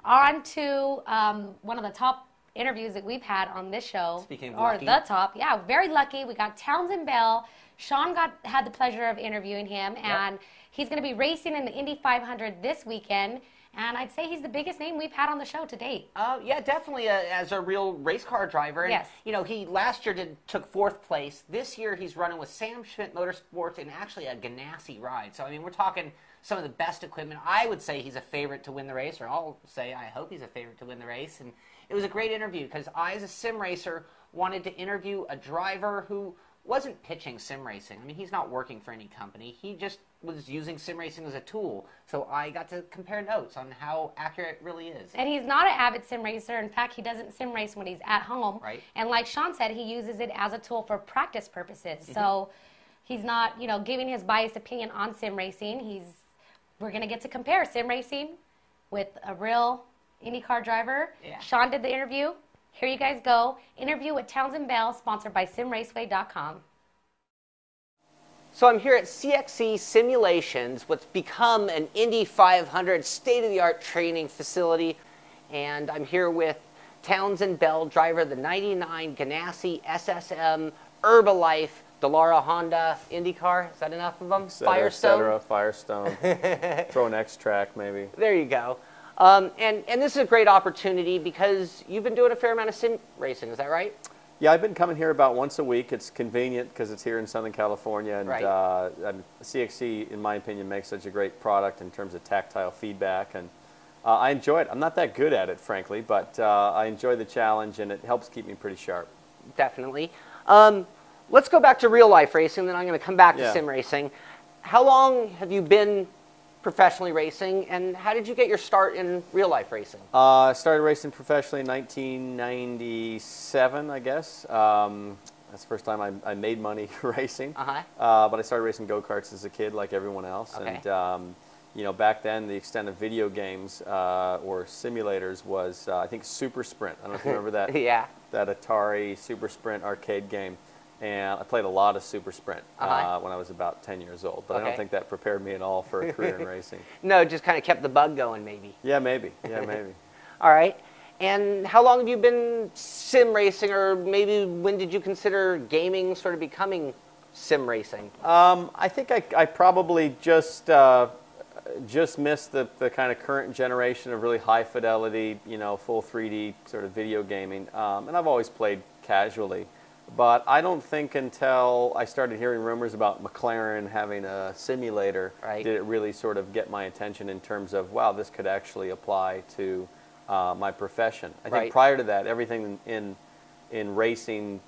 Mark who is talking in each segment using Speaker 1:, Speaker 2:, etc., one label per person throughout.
Speaker 1: on to one of the top interviews that we've had on this show.
Speaker 2: Speaking of
Speaker 1: or
Speaker 2: lucky.
Speaker 1: the top, yeah, very lucky. We got Townsend Bell. Sean had the pleasure of interviewing him, and he's going to be racing in the Indy 500 this weekend. And I'd say he's the biggest name we've had on the show to date.
Speaker 2: Yeah, definitely as a real race car driver. And,
Speaker 1: yes.
Speaker 2: You know, he last year took 4th place. This year he's running with Sam Schmidt Motorsports in actually a Ganassi ride. So, I mean, we're talking some of the best equipment. I would say he's a favorite to win the race, or I'll say I hope he's a favorite to win the race. And it was a great interview because I, as a sim racer, wanted to interview a driver who wasn't pitching sim racing. I mean, he's not working for any company. He just was using sim racing as a tool. So I got to compare notes on how accurate it really is.
Speaker 1: And he's not an avid sim racer. In fact, he doesn't sim race when he's at home.
Speaker 2: Right.
Speaker 1: And like Sean said, he uses it as a tool for practice purposes. Mm-hmm. So he's not, you know, giving his biased opinion on sim racing. We're going to get to compare sim racing with a real IndyCar driver.
Speaker 2: Yeah.
Speaker 1: Sean did the interview. Here you guys go. Interview with Townsend Bell, sponsored by SimRaceway.com.
Speaker 2: So I'm here at CXC Simulations, what's become an Indy 500 state-of-the-art training facility. And I'm here with Townsend Bell, driver of the 99 Ganassi SSM Herbalife Dallara Honda IndyCar. Is that enough of them?
Speaker 3: Firestone? Firestone. Throw an X-Track, maybe.
Speaker 2: There you go. And this is a great opportunity because you've been doing a fair amount of sim racing. Is that right?
Speaker 3: Yeah, I've been coming here about once a week. It's convenient because it's here in Southern California. And
Speaker 2: right.
Speaker 3: CXC, in my opinion, makes such a great product in terms of tactile feedback. And I enjoy it. I'm not that good at it, frankly, but I enjoy the challenge, and it helps keep me pretty sharp.
Speaker 2: Definitely. Let's go back to real-life racing, then I'm going to come back to sim racing. How long have you been professionally racing, and how did you get your start in real-life racing?
Speaker 3: I started racing professionally in 1997, I guess. That's the first time I made money racing. But I started racing go-karts as a kid, like everyone else.
Speaker 2: Okay.
Speaker 3: And you know, back then the extent of video games or simulators was, I think, Super Sprint. I don't know if you remember that.
Speaker 2: Yeah.
Speaker 3: That Atari Super Sprint arcade game. And I played a lot of Super Sprint when I was about 10 years old. But I don't think that prepared me at all for a career in racing.
Speaker 2: No, it just kind of kept the bug going, maybe.
Speaker 3: Yeah, maybe. Yeah, maybe.
Speaker 2: All right. And how long have you been sim racing, or maybe when did you consider gaming sort of becoming sim racing?
Speaker 3: I think I probably just missed the kind of current generation of really high fidelity, you know, full 3D sort of video gaming. And I've always played casually. But I don't think until I started hearing rumors about McLaren having a simulator did it really sort of get my attention in terms of, wow, this could actually apply to my profession. I think prior to that, everything in racing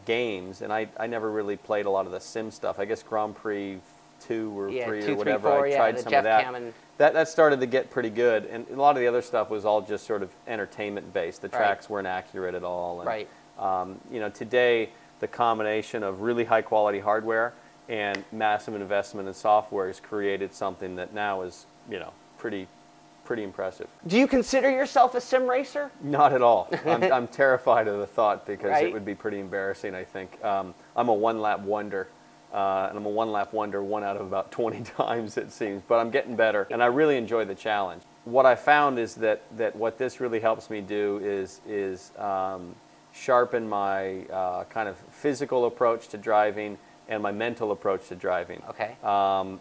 Speaker 3: games, and I never really played a lot of the sim stuff. I guess Grand Prix 2 or 3 or whatever,
Speaker 2: 4,
Speaker 3: I tried some of that. That started to get pretty good. And a lot of the other stuff was all just sort of entertainment-based. The tracks weren't accurate at all. And, you know, today the combination of really high-quality hardware and massive investment in software has created something that now is, you know, pretty impressive.
Speaker 2: Do you consider yourself a sim racer?
Speaker 3: Not at all. I'm terrified of the thought because it would be pretty embarrassing, I think. I'm a one-lap wonder, and I'm a one-lap wonder 1 out of about 20 times, it seems. But I'm getting better, and I really enjoy the challenge. What I found is that what this really helps me do is sharpen my kind of physical approach to driving and my mental approach to driving.
Speaker 2: Okay.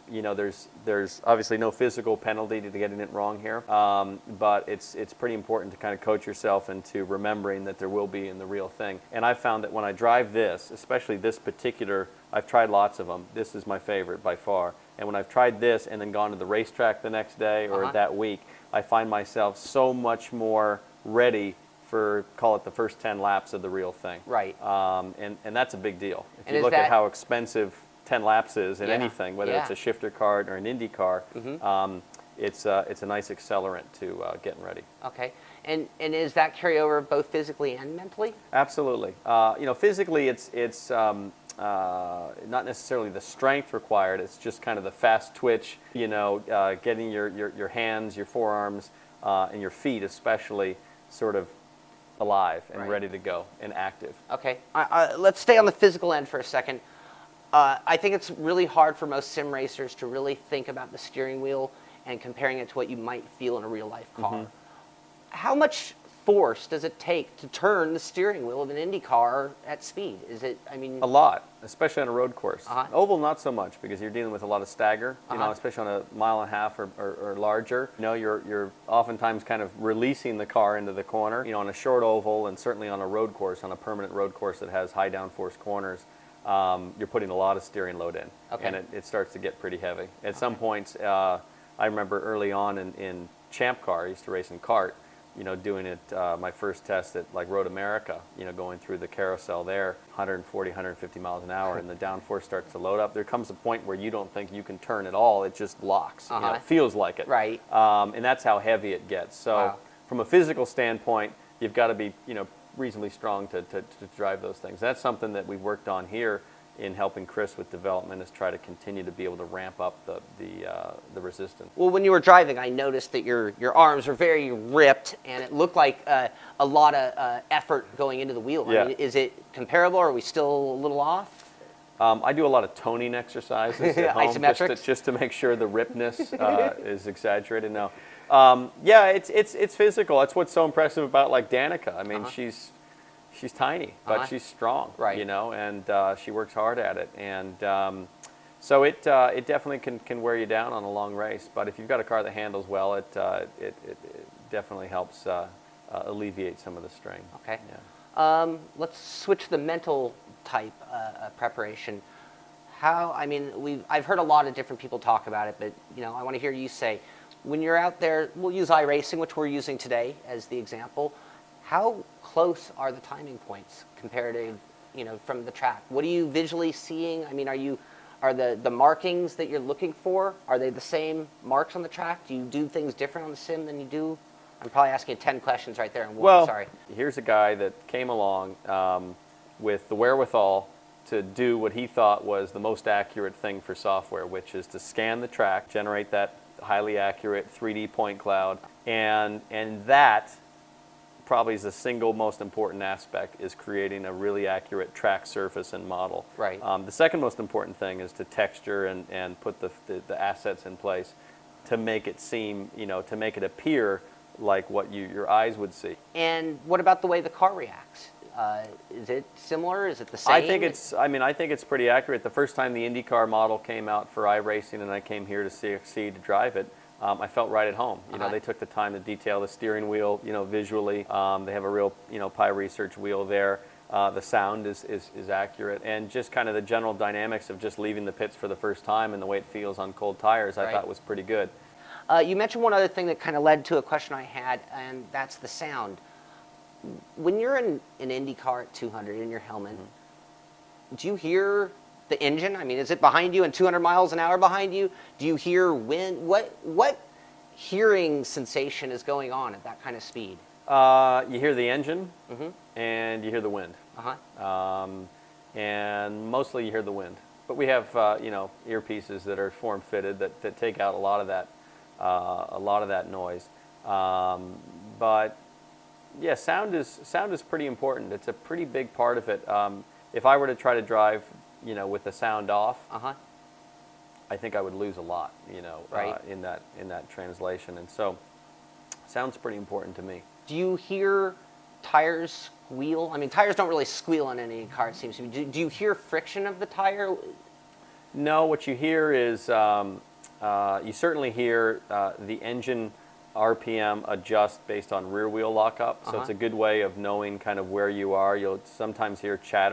Speaker 3: You know, there's obviously no physical penalty to getting it wrong here, but it's pretty important to kind of coach yourself into remembering that there will be in the real thing. And I found that when I drive this, especially this particular, I've tried lots of them. This is my favorite by far. And when I've tried this and then gone to the racetrack the next day or that week, I find myself so much more ready for, call it, the first 10 laps of the real thing.
Speaker 2: Right.
Speaker 3: And that's a big deal. If you look at how expensive 10 laps is in anything, whether it's a shifter kart or an Indy car, it's a nice accelerant to getting ready.
Speaker 2: Okay. And is that carryover both physically and mentally?
Speaker 3: Absolutely. You know, physically it's not necessarily the strength required. It's just kind of the fast twitch, you know, getting your hands, your forearms, and your feet especially sort of alive and ready to go and active.
Speaker 2: Okay. Let's stay on the physical end for a second. I think it's really hard for most sim racers to really think about the steering wheel and comparing it to what you might feel in a real life car. how much force does it take to turn the steering wheel of an Indy car at speed? Is it, I mean...
Speaker 3: A lot, especially on a road course.
Speaker 2: Uh-huh.
Speaker 3: Oval, not so much, because you're dealing with a lot of stagger, you
Speaker 2: Uh-huh.
Speaker 3: know, especially on a mile and a half or larger. You know, you're oftentimes kind of releasing the car into the corner. You know, on a short oval, and certainly on a road course, on a permanent road course that has high downforce corners, you're putting a lot of steering load in.
Speaker 2: Okay.
Speaker 3: And it starts to get pretty heavy. At some points, I remember early on in Champ Car, I used to race in kart, you know, doing it, my first test at like Road America, you know, going through the carousel there, 140, 150 miles an hour, and the downforce starts to load up. There comes a point where you don't think you can turn at all. It just blocks. You know, it feels like it.
Speaker 2: Right.
Speaker 3: And that's how heavy it gets. So
Speaker 2: Wow.
Speaker 3: from a physical standpoint, you've got to be, you know, reasonably strong to drive those things. That's something that we've worked on here in helping Chris with development, is try to continue to be able to ramp up the resistance.
Speaker 2: Well, when you were driving, I noticed that your arms were very ripped, and it looked like a lot of effort going into the wheel.
Speaker 3: Yeah.
Speaker 2: I mean, is it comparable, or are we still a little off?
Speaker 3: I do a lot of toning exercises at home,
Speaker 2: Isometrics?
Speaker 3: just to make sure the ripness is exaggerated. No, yeah, it's physical. That's what's so impressive about like Danica. I mean, she's tiny, but she's strong.
Speaker 2: Right.
Speaker 3: You know, and she works hard at it, and so it definitely can wear you down on a long race. But if you've got a car that handles well, it definitely helps alleviate some of the strain.
Speaker 2: Okay.
Speaker 3: Yeah.
Speaker 2: Let's switch to the mental type preparation. How, I mean, I've heard a lot of different people talk about it, but you know, I want to hear you say, when you're out there, we'll use iRacing, which we're using today as the example. How close are the timing points compared to, you know, from the track? What are you visually seeing? I mean, are the markings that you're looking for, are they the same marks on the track? Do you do things different on the sim than you do? I'm probably asking you 10 questions right there in one.
Speaker 3: Well,
Speaker 2: sorry.
Speaker 3: Here's a guy that came along with the wherewithal to do what he thought was the most accurate thing for software, which is to scan the track, generate that highly accurate 3D point cloud, and that probably is the single most important aspect, is creating a really accurate track surface and model.
Speaker 2: Right.
Speaker 3: The second most important thing is to texture and put the assets in place to make it seem, you know, to make it appear like what your eyes would see.
Speaker 2: And what about the way the car reacts? Is it similar? Is it the same?
Speaker 3: I think it's pretty accurate. The first time the IndyCar model came out for iRacing and I came here to CXC to drive it, I felt right at home. You know, they took the time to detail the steering wheel, you know, visually. They have a real, you know, Pi Research wheel there. The sound is accurate, and just kind of the general dynamics of just leaving the pits for the first time and the way it feels on cold tires, I thought was pretty good.
Speaker 2: You mentioned one other thing that kind of led to a question I had, and that's the sound. When you're in an Indy car at 200 in your helmet, do you hear the engine? I mean, is it behind you and 200 miles an hour behind you? Do you hear wind? What hearing sensation is going on at that kind of speed?
Speaker 3: You hear the engine, and you hear the wind. And mostly you hear the wind. But we have you know, earpieces that are form-fitted that take out a lot of that noise. But yeah, sound is pretty important. It's a pretty big part of it. If I were to try to drive, you know, with the sound off, I think I would lose a lot, you know, in that translation. And so, sound's pretty important to me.
Speaker 2: Do you hear tires squeal? I mean, tires don't really squeal on any car, it seems to me. Do you hear friction of the tire?
Speaker 3: No, what you hear is, you certainly hear the engine RPM adjust based on rear wheel lockup. So it's a good way of knowing kind of where you are. You'll sometimes hear chatter